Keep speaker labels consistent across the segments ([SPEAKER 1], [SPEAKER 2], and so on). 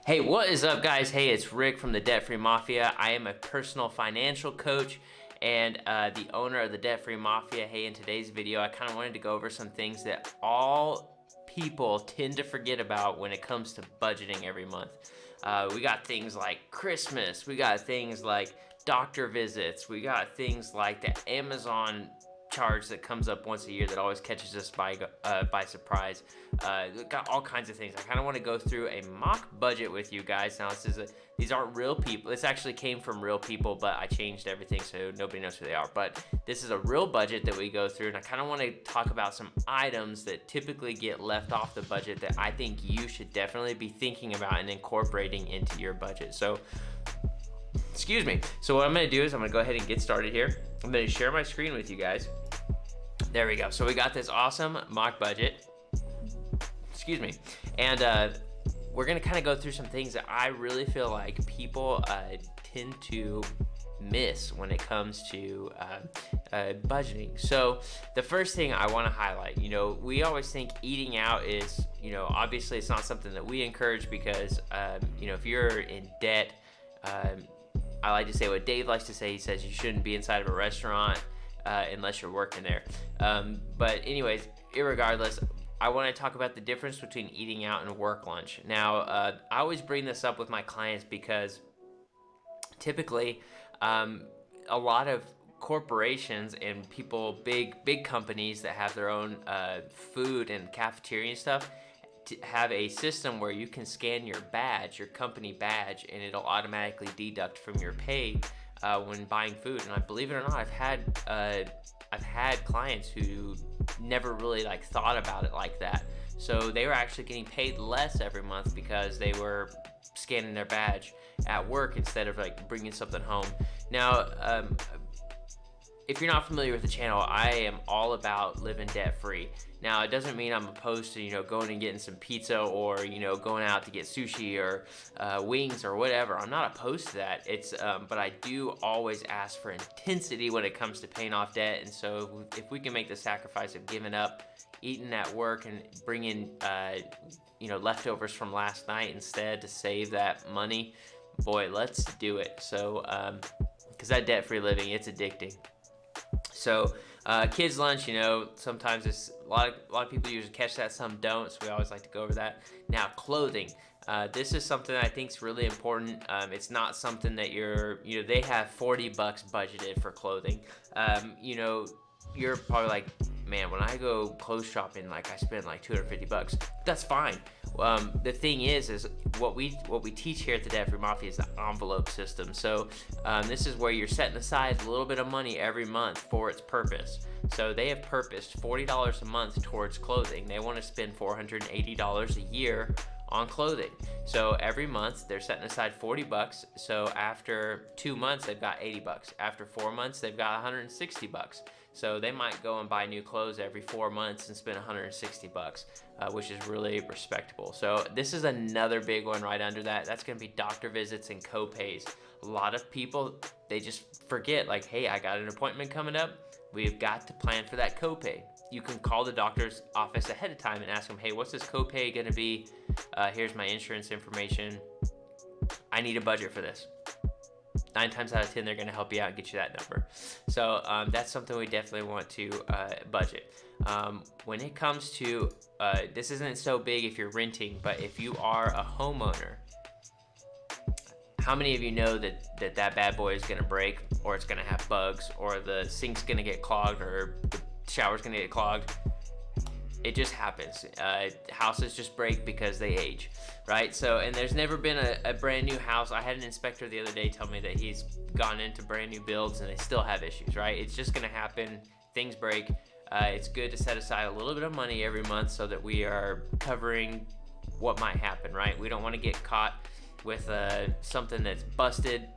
[SPEAKER 1] Hey, what is up, guys? Hey, it's Rick from the Debt Free Mafia. I am a personal financial coach and the owner of the Debt Free Mafia. Hey, in today's video, I kind of wanted to go over some things that all people tend to forget about when it comes to budgeting every month. We got things like Christmas, we got things like doctor visits, we got things like the Amazon charge that comes up once a year that always catches us by surprise. Got all kinds of things. I kind of want to go through a mock budget with you guys. Now, these aren't real people. This actually came from real people, but I changed everything so nobody knows who they are. But this is a real budget that we go through, and I kind of want to talk about some items that typically get left off the budget that I think you should definitely be thinking about and incorporating into your budget. So, excuse me. So what I'm going to do is I'm going to go ahead and get started here. I'm going to share my screen with you guys. There we go. So we got this awesome mock budget. Excuse me. And we're going to kind of go through some things that I really feel like people tend to miss when it comes to budgeting. So the first thing I want to highlight, we always think eating out is, obviously it's not something that we encourage because, if you're in debt, I like to say what Dave likes to say. He says you shouldn't be inside of a restaurant unless you're working there. But anyways, irregardless, I want to talk about the difference between eating out and work lunch. Now, I always bring this up with my clients because typically a lot of corporations and people, big companies that have their own food and cafeteria and stuff, have a system where you can scan your badge, your company badge, and it'll automatically deduct from your pay when buying food. And I believe it or not, I've had clients who never really thought about it like that. So they were actually getting paid less every month because they were scanning their badge at work instead of bringing something home. Now, if you're not familiar with the channel, I am all about living debt free. Now, it doesn't mean I'm opposed to, going and getting some pizza or, going out to get sushi or wings or whatever. I'm not opposed to that. But I do always ask for intensity when it comes to paying off debt. And so if we can make the sacrifice of giving up eating at work and bringing, leftovers from last night instead to save that money, boy, let's do it. So, because that debt-free living, it's addicting. So kids lunch, sometimes it's a lot of people usually catch that, some don't, so we always like to go over that. Now, clothing. This is something I think is really important. It's not something that they have $40 budgeted for clothing. You're probably like, man, when I go clothes shopping, I spend $250. That's fine. The thing is what we teach here at the Debt Free Mafia is the envelope system. So this is where you're setting aside a little bit of money every month for its purpose. So they have purposed $40 a month towards clothing. They want to spend $480 a year on clothing. So every month they're setting aside $40. So after 2 months they've got $80. After 4 months they've got $160. So they might go and buy new clothes every 4 months and spend $160, which is really respectable. So this is another big one right under that. That's going to be doctor visits and co-pays. A lot of people, they just forget, hey, I got an appointment coming up. We've got to plan for that copay. You can call the doctor's office ahead of time and ask them, hey, what's this copay going to be? Here's my insurance information. I need a budget for this. 9 times out of 10, they're going to help you out and get you that number. So that's something we definitely want to budget. When it comes to, this isn't so big if you're renting, but if you are a homeowner, how many of you know that bad boy is going to break, or it's going to have bugs, or the sink's going to get clogged, or the shower's going to get clogged? It just happens. Houses just break because they age, right? So, and there's never been a brand new house. I had an inspector the other day tell me that he's gone into brand new builds and they still have issues, right? It's just gonna happen. Things break. It's good to set aside a little bit of money every month so that we are covering what might happen, right? We don't want to get caught with something that's busted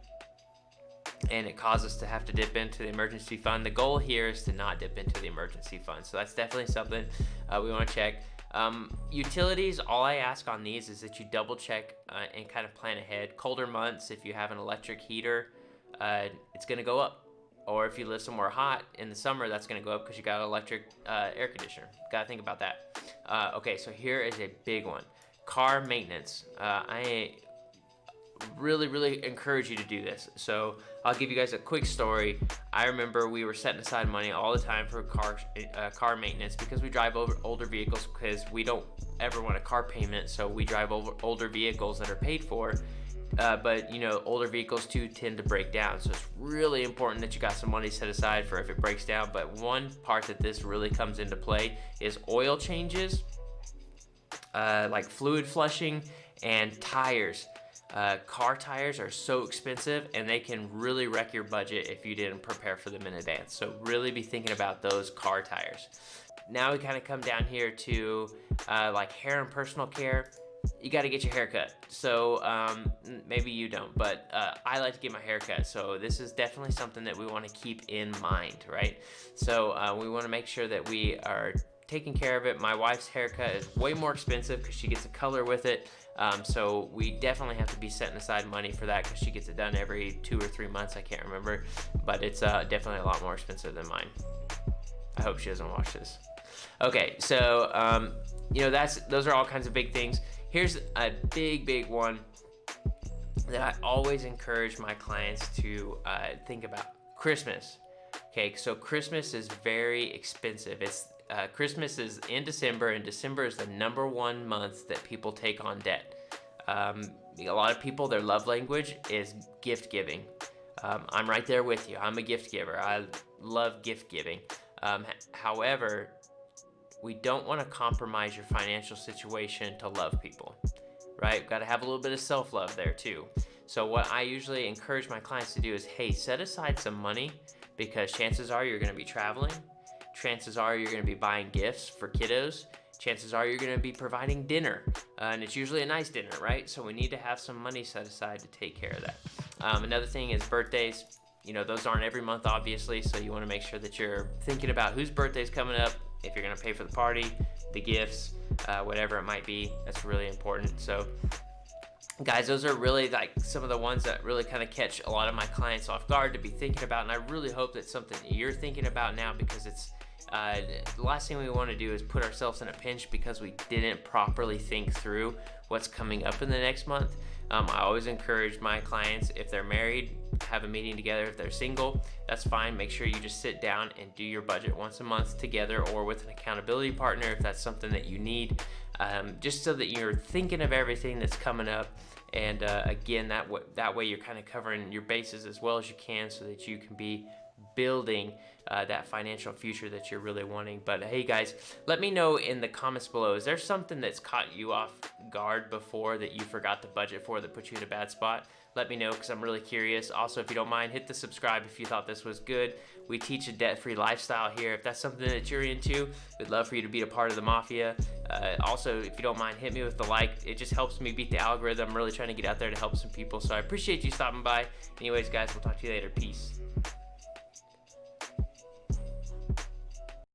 [SPEAKER 1] and it causes us to have to dip into the emergency fund. The goal here is to not dip into the emergency fund. So that's definitely something we want to check. Utilities, all I ask on these is that you double check and kind of plan ahead. Colder months, if you have an electric heater, it's going to go up. Or if you live somewhere hot in the summer, that's going to go up because you got an electric air conditioner. Got to think about that. Okay, so here is a big one. Car maintenance. really encourage you to do this. So I'll give you guys a quick story. I remember we were setting aside money all the time for car maintenance, because we drive over older vehicles, because we don't ever want a car payment, so we drive over older vehicles that are paid for. But you know, older vehicles too tend to break down, so it's really important that you got some money set aside for if it breaks down. But one part that this really comes into play is oil changes, like fluid flushing, and tires. Car tires are so expensive, and they can really wreck your budget if you didn't prepare for them in advance. So really be thinking about those car tires. Now we kind of come down here to like hair and personal care. You got to get your hair cut. So maybe you don't, but I like to get my hair cut. So this is definitely something that we want to keep in mind, right? So we want to make sure that we are taking care of it. My wife's haircut is way more expensive because she gets a color with it. So we definitely have to be setting aside money for that, because she gets it done every 2 or 3 months. I can't remember, but it's definitely a lot more expensive than mine. I hope she doesn't watch this. Okay, so you know, those are all kinds of big things. Here's a big one that I always encourage my clients to think about: Christmas. Okay, so Christmas is very expensive. Christmas is in December, and December is the #1 month that people take on debt. A lot of people, their love language is gift giving. I'm right there with you. I'm a gift giver. I love gift giving. However, we don't want to compromise your financial situation to love people, right? Got to have a little bit of self-love there too. So what I usually encourage my clients to do is, hey, set aside some money, because chances are you're going to be traveling. Chances are you're going to be buying gifts for kiddos. Chances are you're going to be providing dinner, and it's usually a nice dinner, right? So we need to have some money set aside to take care of that. Another thing is birthdays. You know, those aren't every month, obviously, so you want to make sure that you're thinking about whose birthday's coming up, if you're going to pay for the party, the gifts, whatever it might be. That's really important. So guys, those are really like some of the ones that really kind of catch a lot of my clients off guard to be thinking about, and I really hope that's something that you're thinking about now, because it's the last thing we want to do is put ourselves in a pinch because we didn't properly think through what's coming up in the next month. I always encourage my clients, if they're married, have a meeting together. If they're single, that's fine. Make sure you just sit down and do your budget once a month together, or with an accountability partner if that's something that you need, just so that you're thinking of everything that's coming up. And again, that way you're kind of covering your bases as well as you can, so that you can be building that financial future that you're really wanting. But hey guys, let me know in the comments below, is there something that's caught you off guard before that you forgot to budget for that put you in a bad spot? Let me know, because I'm really curious. Also, if you don't mind, hit the subscribe if you thought this was good. We teach a debt-free lifestyle here. If that's something that you're into, we'd love for you to be a part of the Mafia. Also, if you don't mind, hit me with the like. It just helps me beat the algorithm. I'm really trying to get out there to help some people, so I appreciate you stopping by. Anyways, guys, we'll talk to you later. Peace.